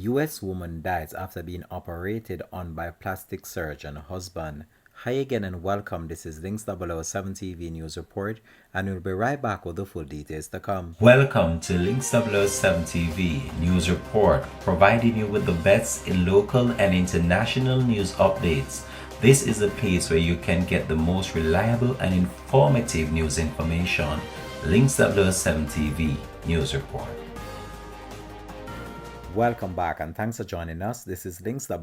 U.S. woman dies after being operated on by plastic surgeon husband. Hi again and welcome. This is Links 007 TV News Report, and we'll be right back with the full details to come. Welcome to Links 007 TV News Report, providing you with the best in local and international news updates. This is a place where you can get the most reliable and informative news information. Links 007 TV News Report. Welcome back and thanks for joining us. This is Links 007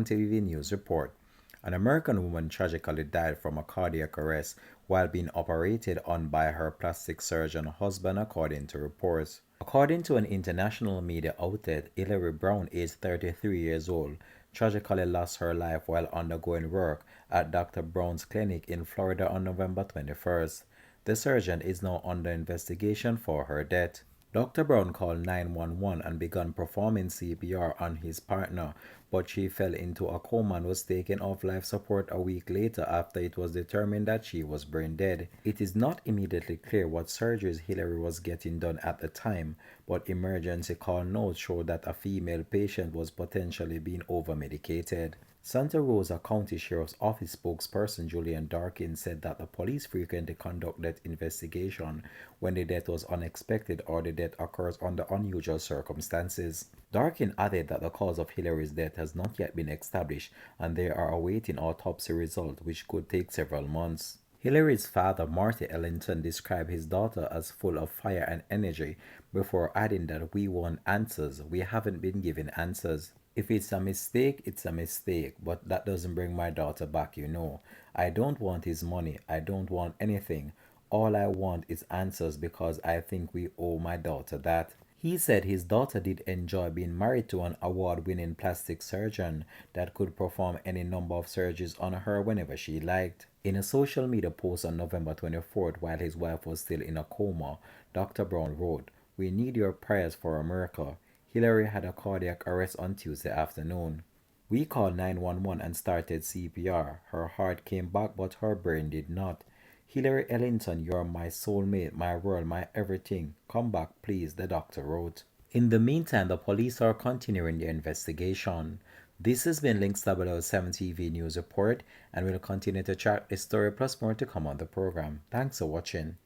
TV News Report. An American woman tragically died from a cardiac arrest while being operated on by her plastic surgeon husband, according to reports. According to an international media outlet, Hillary Brown, aged 33 years old, tragically lost her life while undergoing work at Dr. Brown's clinic in Florida on November 21st. The surgeon is now under investigation for her death. Dr. Brown called 911 and began performing CPR on his partner, but she fell into a coma and was taken off life support a week later after it was determined that she was brain dead. It is not immediately clear what surgeries Hillary was getting done at the time, but emergency call notes show that a female patient was potentially being over-medicated. Santa Rosa County Sheriff's Office spokesperson Julian Darkin said that the police frequently conduct death investigation when the death was unexpected or the death occurs under unusual circumstances. Darkin added that the cause of Hillary's death has not yet been established and they are awaiting autopsy result, which could take several months. Hillary's father, Marty Ellington, described his daughter as full of fire and energy before adding that we want answers. We haven't been given answers. If it's a mistake, it's a mistake, but that doesn't bring my daughter back, you know. I don't want his money. I don't want anything. All I want is answers because I think we owe my daughter that. He said his daughter did enjoy being married to an award-winning plastic surgeon that could perform any number of surgeries on her whenever she liked. In a social media post on November 24th, while his wife was still in a coma, Dr. Brown wrote, "We need your prayers for a miracle. Hillary had a cardiac arrest on Tuesday afternoon. We called 911 and started CPR. Her heart came back, but her brain did not. Hillary Ellington, you're my soulmate, my world, my everything. Come back, please," the doctor wrote. In the meantime, the police are continuing their investigation. This has been Links 007 TV News Report, and we'll continue to track this story plus more to come on the program. Thanks for watching.